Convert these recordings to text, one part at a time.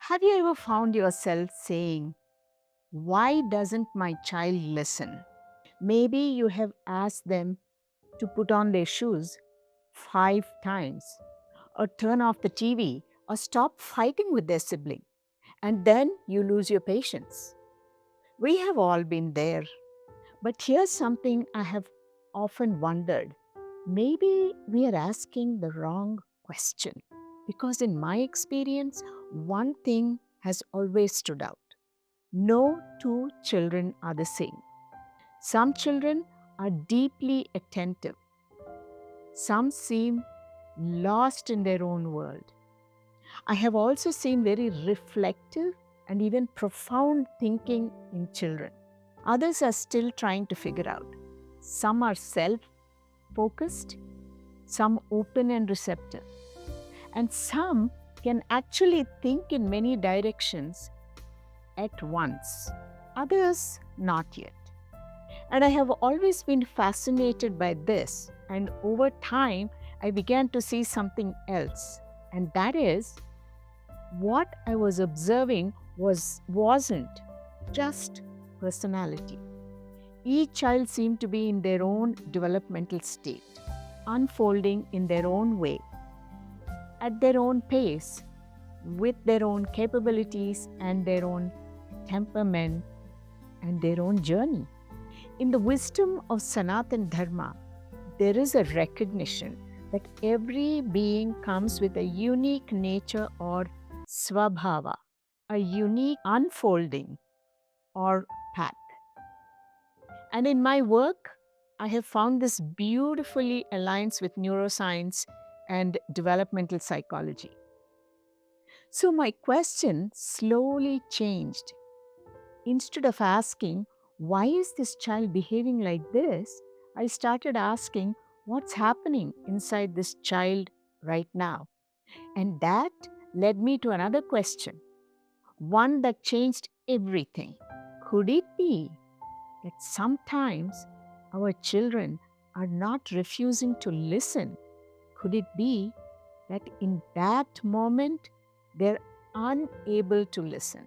Have you ever found yourself saying, "Why doesn't my child listen?" Maybe you have asked them to put on their shoes 5 times, or turn off the TV, or stop fighting with their sibling, and then you lose your patience. We have all been there. But here's something I have often wondered. Maybe we are asking the wrong question. Because in my experience, one thing has always stood out: no two children are the same. Some children are deeply attentive, some seem lost in their own world. I have also seen very reflective and even profound thinking in children. Others are still trying to figure out. Some are self focused, some open and receptive, and some can actually think in many directions at once. Others, not yet. And I have always been fascinated by this. And over time, I began to see something else. And that is, what I was observing wasn't just personality. Each child seemed to be in their own developmental state, unfolding in their own way, at their own pace, with their own capabilities and their own temperament and their own journey. In the wisdom of Sanatana Dharma, there is a recognition that every being comes with a unique nature or svabhava, a unique unfolding or path. And in my work, I have found this beautifully aligns with neuroscience and developmental psychology. So my question slowly changed. Instead of asking, "Why is this child behaving like this?" I started asking, "What's happening inside this child right now?" And that led me to another question, one that changed everything. Could it be that sometimes our children are not refusing to listen? Could it be that in that moment they're unable to listen?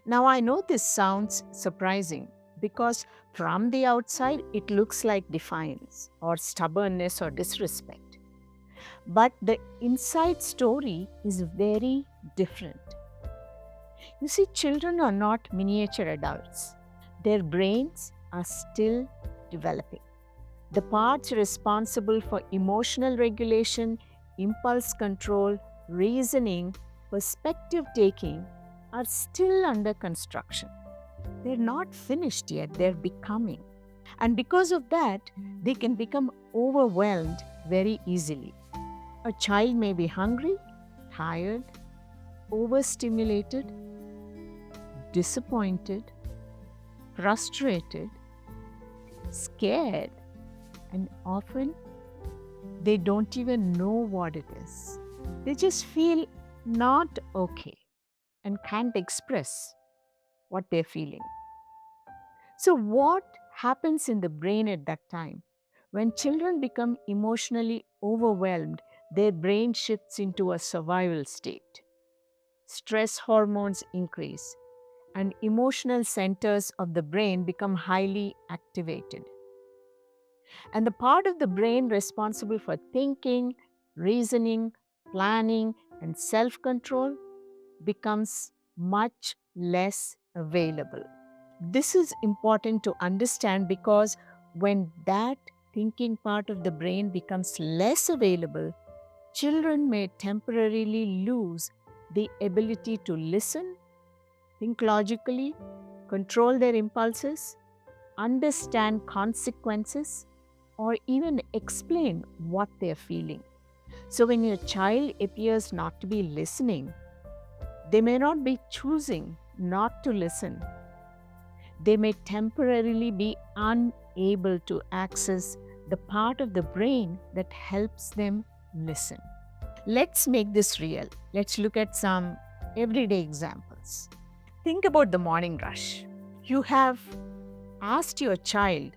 Now, I know this sounds surprising because from the outside it looks like defiance or stubbornness or disrespect. But the inside story is very different. You see, children are not miniature adults, their brains are still developing. The parts responsible for emotional regulation, impulse control, reasoning, perspective taking are still under construction. They're not finished yet, they're becoming. And because of that, they can become overwhelmed very easily. A child may be hungry, tired, overstimulated, disappointed, frustrated, scared, and often they don't even know what it is. They just feel not okay and can't express what they're feeling. So, what happens in the brain at that time? When children become emotionally overwhelmed, their brain shifts into a survival state. Stress hormones increase, and emotional centers of the brain become highly activated. And the part of the brain responsible for thinking, reasoning, planning, and self control becomes much less available. This is important to understand because when that thinking part of the brain becomes less available, children may temporarily lose the ability to listen, think logically, control their impulses, understand consequences, or even explain what they're feeling. So, when your child appears not to be listening, they may not be choosing not to listen. They may temporarily be unable to access the part of the brain that helps them listen. Let's make this real. Let's look at some everyday examples. Think about the morning rush. You have asked your child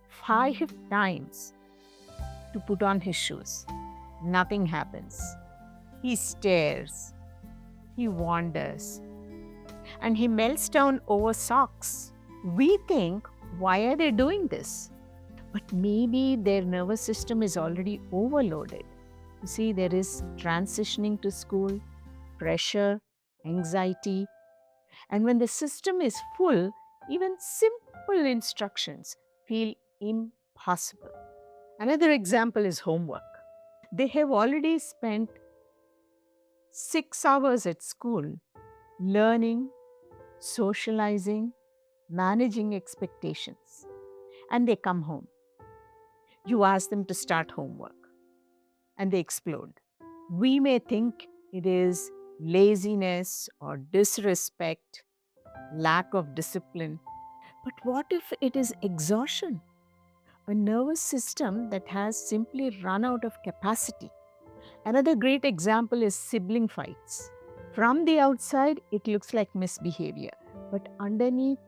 5 times to put on his shoes. Nothing happens. He stares, he wanders, and he melts down over socks. We think, why are they doing this? But maybe their nervous system is already overloaded. You see, there is transitioning to school, pressure, anxiety, and when the system is full, even simple instructions feel impossible. Another example is homework. They have already spent 6 hours at school learning, socializing, managing expectations, and they come home. You ask them to start homework and they explode. We may think it is laziness or disrespect, lack of discipline, but what if it is exhaustion? A nervous system that has simply run out of capacity. Another great example is sibling fights. From the outside, it looks like misbehavior, but underneath,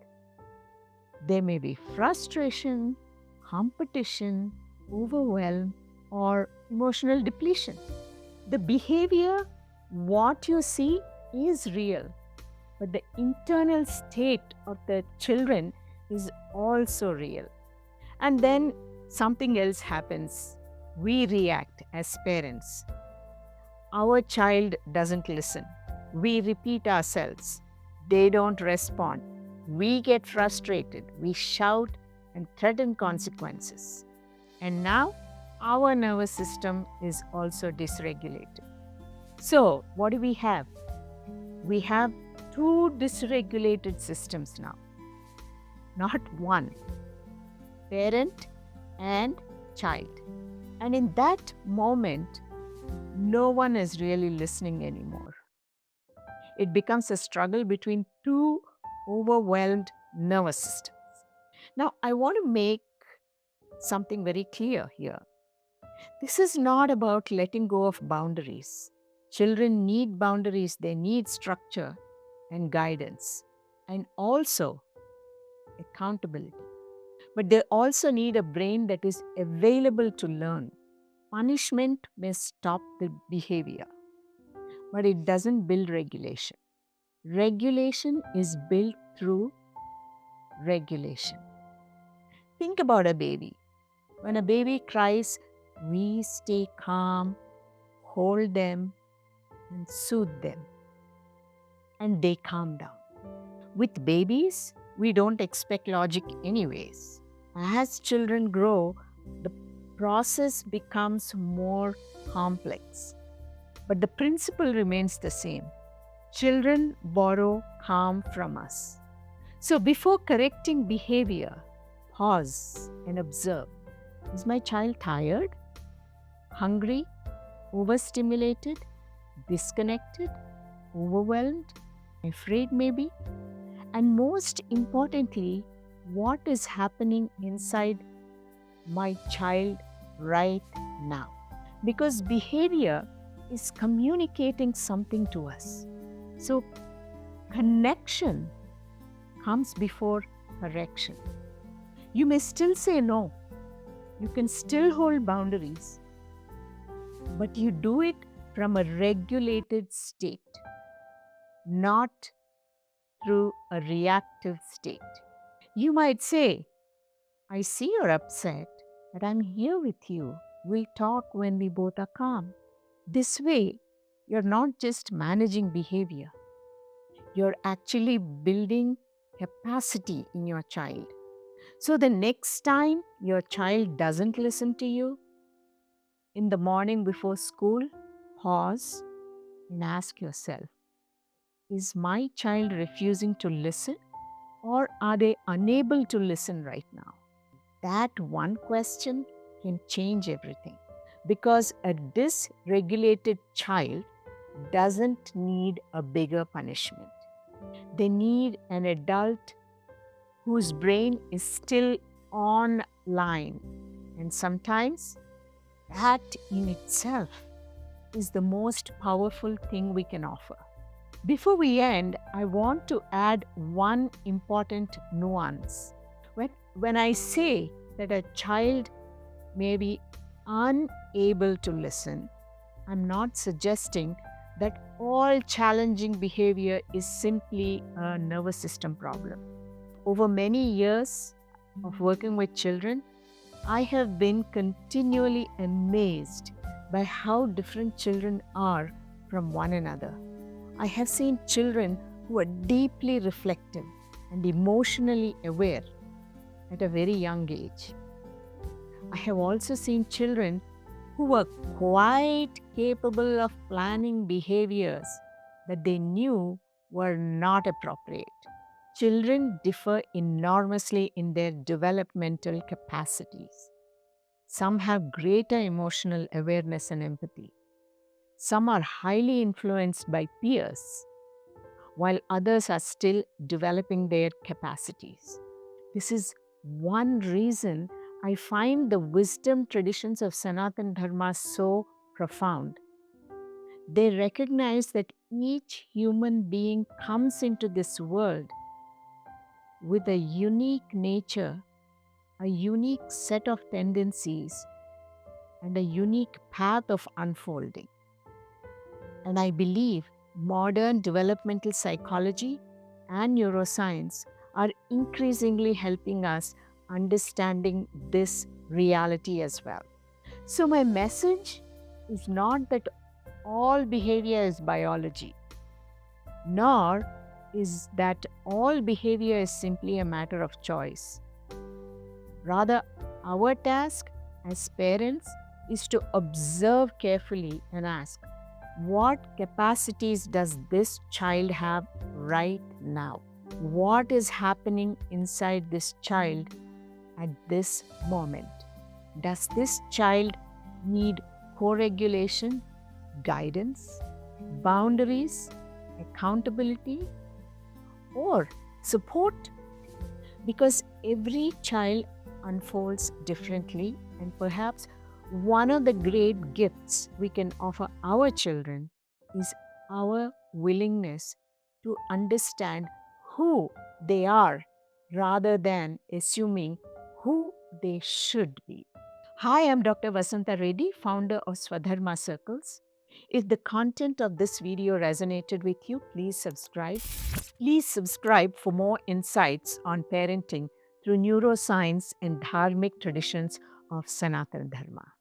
there may be frustration, competition, overwhelm, or emotional depletion. The behavior, what you see, is real, but the internal state of the children is also real. And then something else happens. We react as parents. Our child doesn't listen. We repeat ourselves. They don't respond. We get frustrated. We shout and threaten consequences. And now our nervous system is also dysregulated. So, what do we have? We have two dysregulated systems now, not one, parent and child. And in that moment, no one is really listening anymore. It becomes a struggle between two overwhelmed nervous systems. Now, I want to make something very clear here. This is not about letting go of boundaries. Children need boundaries, they need structure and guidance, and also accountability. But they also need a brain that is available to learn. Punishment may stop the behavior, but it doesn't build regulation. Regulation is built through regulation. Think about a baby. When a baby cries, we stay calm, hold them, and soothe them, and they calm down. With babies, we don't expect logic anyways. As children grow, the process becomes more complex, but the principle remains the same. Children borrow calm from us. So before correcting behavior, pause and observe. Is my child tired, hungry, overstimulated, disconnected, overwhelmed, afraid maybe? And most importantly, what is happening inside my child right now? Because behavior is communicating something to us. So, connection comes before correction. You may still say no. You can still hold boundaries, but you do it from a regulated state, not through a reactive state. You might say, I see you're upset, but I'm here with you. We'll talk when we both are calm. This way, you're not just managing behavior, you're actually building capacity in your child. So the next time your child doesn't listen to you, in the morning before school, pause and ask yourself, is my child refusing to listen, or are they unable to listen right now? That one question can change everything, because a dysregulated child doesn't need a bigger punishment. They need an adult whose brain is still online. And sometimes that in itself is the most powerful thing we can offer. Before we end, I want to add one important nuance. When I say that a child may be unable to listen, I'm not suggesting that all challenging behavior is simply a nervous system problem. Over many years of working with children, I have been continually amazed by how different children are from one another. I have seen children who are deeply reflective and emotionally aware at a very young age. I have also seen children who were quite capable of planning behaviors that they knew were not appropriate. Children differ enormously in their developmental capacities. Some have greater emotional awareness and empathy. Some are highly influenced by peers, while others are still developing their capacities. This is one reason I find the wisdom traditions of Sanatana Dharma so profound. They recognize that each human being comes into this world with a unique nature, a unique set of tendencies, and a unique path of unfolding. And I believe modern developmental psychology and neuroscience are increasingly helping us understanding this reality as well. So, my message is not that all behavior is biology, nor is that all behavior is simply a matter of choice. Rather, our task as parents is to observe carefully and ask, what capacities does this child have right now? What is happening inside this child at this moment? Does this child need co regulation, guidance, boundaries, accountability, or support? Because every child unfolds differently, and perhaps one of the great gifts we can offer our children is our willingness to understand who they are rather than assuming who they should be. Hi, I'm Dr. Vasantha Reddi, founder of Svadharma Circles. If the content of this video resonated with you, please subscribe. Please subscribe for more insights on parenting through neuroscience and dharmic traditions of Sanatana Dharma.